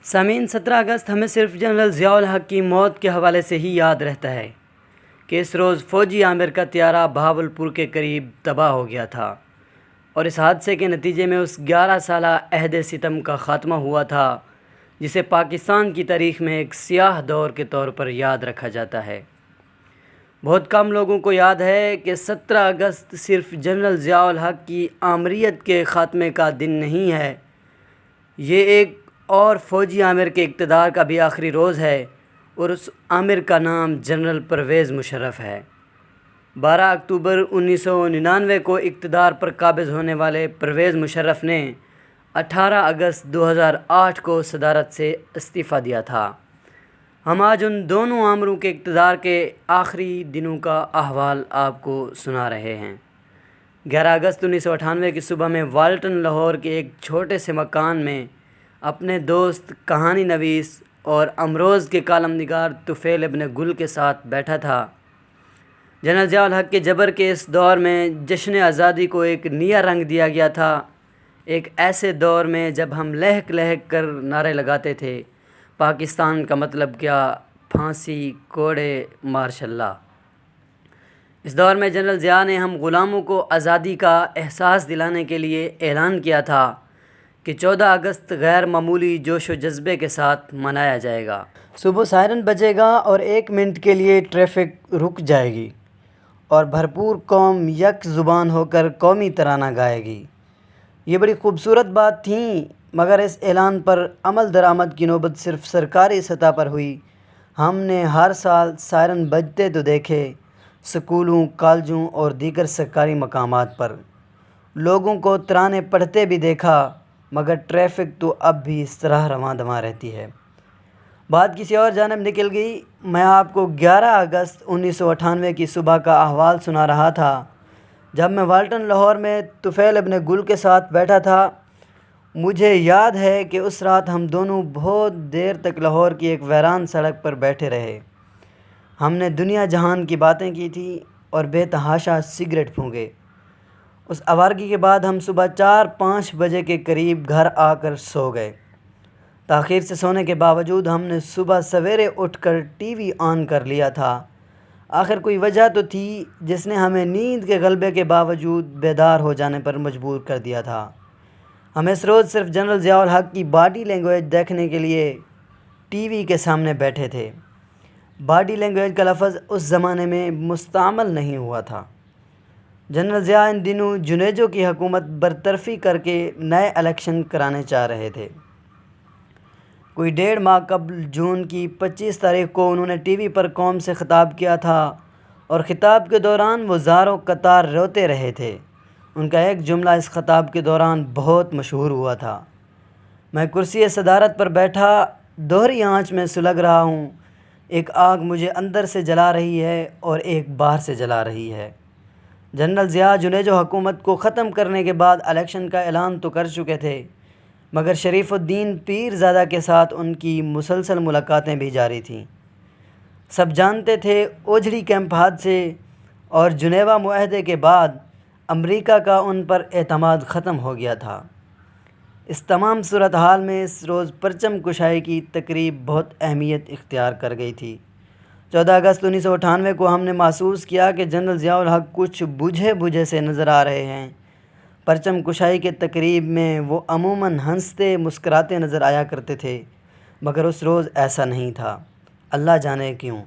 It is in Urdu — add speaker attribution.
Speaker 1: سامعین، 17 اگست ہمیں صرف جنرل ضیاء الحق کی موت کے حوالے سے ہی یاد رہتا ہے کہ اس روز فوجی عامر کا طیارہ بہاولپور کے قریب تباہ ہو گیا تھا اور اس حادثے کے نتیجے میں اس 11 سالہ عہد ستم کا خاتمہ ہوا تھا جسے پاکستان کی تاریخ میں ایک سیاہ دور کے طور پر یاد رکھا جاتا ہے۔ بہت کم لوگوں کو یاد ہے کہ 17 اگست صرف جنرل ضیاء الحق کی آمریت کے خاتمے کا دن نہیں ہے، یہ ایک اور فوجی عامر کے اقتدار کا بھی آخری روز ہے، اور اس عامر کا نام جنرل پرویز مشرف ہے۔ 12 اکتوبر 1999 کو اقتدار پر قابض ہونے والے پرویز مشرف نے 18 اگست 2008 کو صدارت سے استعفیٰ دیا تھا۔ ہم آج ان دونوں عامروں کے اقتدار کے آخری دنوں کا احوال آپ کو سنا رہے ہیں۔ 11 اگست 1998 کی صبح میں والٹن، لاہور کے ایک چھوٹے سے مکان میں اپنے دوست، کہانی نویس اور امروز کے کالم نگار طفیل ابن گل کے ساتھ بیٹھا تھا۔ جنرل ضیاء الحق کے جبر کے اس دور میں جشن آزادی کو ایک نیا رنگ دیا گیا تھا، ایک ایسے دور میں جب ہم لہک لہک کر نعرے لگاتے تھے، پاکستان کا مطلب کیا، پھانسی، کوڑے، ماشاء اللہ۔ اس دور میں جنرل ضیاء نے ہم غلاموں کو آزادی کا احساس دلانے کے لیے اعلان کیا تھا کہ 14 اگست غیر معمولی جوش و جذبے کے ساتھ منایا جائے گا۔ صبح سائرن بجے گا اور 1 منٹ کے لیے ٹریفک رک جائے گی اور بھرپور قوم یک زبان ہو کر قومی ترانہ گائے گی۔ یہ بڑی خوبصورت بات تھیں، مگر اس اعلان پر عمل درآمد کی نوبت صرف سرکاری سطح پر ہوئی۔ ہم نے ہر سال سائرن بجتے تو دیکھے، سکولوں، کالجوں اور دیگر سرکاری مقامات پر لوگوں کو ترانے پڑھتے بھی دیکھا، مگر ٹریفک تو اب بھی اس طرح رواں دواں رہتی ہے۔ بات کسی اور جانب نکل گئی۔ میں آپ کو 11 اگست 1998 کی صبح کا احوال سنا رہا تھا، جب میں والٹن، لاہور میں طفیل ابن گل کے ساتھ بیٹھا تھا۔ مجھے یاد ہے کہ اس رات ہم دونوں بہت دیر تک لاہور کی ایک ویران سڑک پر بیٹھے رہے۔ ہم نے دنیا جہان کی باتیں کی تھیں اور بے تحاشا سگریٹ پھونکے۔ اس آوارگی کے بعد ہم صبح 4-5 بجے کے قریب گھر آ کر سو گئے۔ تاخیر سے سونے کے باوجود ہم نے صبح سویرے اٹھ کر ٹی وی آن کر لیا تھا۔ آخر کوئی وجہ تو تھی جس نے ہمیں نیند کے غلبے کے باوجود بیدار ہو جانے پر مجبور کر دیا تھا۔ ہم اس روز صرف جنرل ضیاء الحق کی باڈی لینگویج دیکھنے کے لیے ٹی وی کے سامنے بیٹھے تھے۔ باڈی لینگویج کا لفظ اس زمانے میں مستعمل نہیں ہوا تھا۔ جنرل ضیاء ان دنوں جنیجو کی حکومت برطرفی کر کے نئے الیکشن کرانے چاہ رہے تھے۔ کوئی 1.5 ماہ قبل جون کی 25 تاریخ کو انہوں نے ٹی وی پر قوم سے خطاب کیا تھا، اور خطاب کے دوران وہ زاروں قطار روتے رہے تھے۔ ان کا ایک جملہ اس خطاب کے دوران بہت مشہور ہوا تھا: میں کرسی صدارت پر بیٹھا دوہری آنچ میں سلگ رہا ہوں، ایک آگ مجھے اندر سے جلا رہی ہے اور ایک باہر سے جلا رہی ہے۔ جنرل ضیاء جنیجو حکومت کو ختم کرنے کے بعد الیکشن کا اعلان تو کر چکے تھے، مگر شریف الدین پیرزادہ کے ساتھ ان کی مسلسل ملاقاتیں بھی جاری تھیں۔ سب جانتے تھے اوجھڑی کیمپ حادثے اور جنیوا معاہدے کے بعد امریکہ کا ان پر اعتماد ختم ہو گیا تھا۔ اس تمام صورتحال میں اس روز پرچم کشائی کی تقریب بہت اہمیت اختیار کر گئی تھی۔ 14 اگست 1998 کو ہم نے محسوس کیا کہ جنرل ضیاء الحق کچھ بجھے بجھے سے نظر آ رہے ہیں۔ پرچم کشائی کے تقریب میں وہ عموماً ہنستے مسکراتے نظر آیا کرتے تھے، مگر اس روز ایسا نہیں تھا، اللہ جانے کیوں۔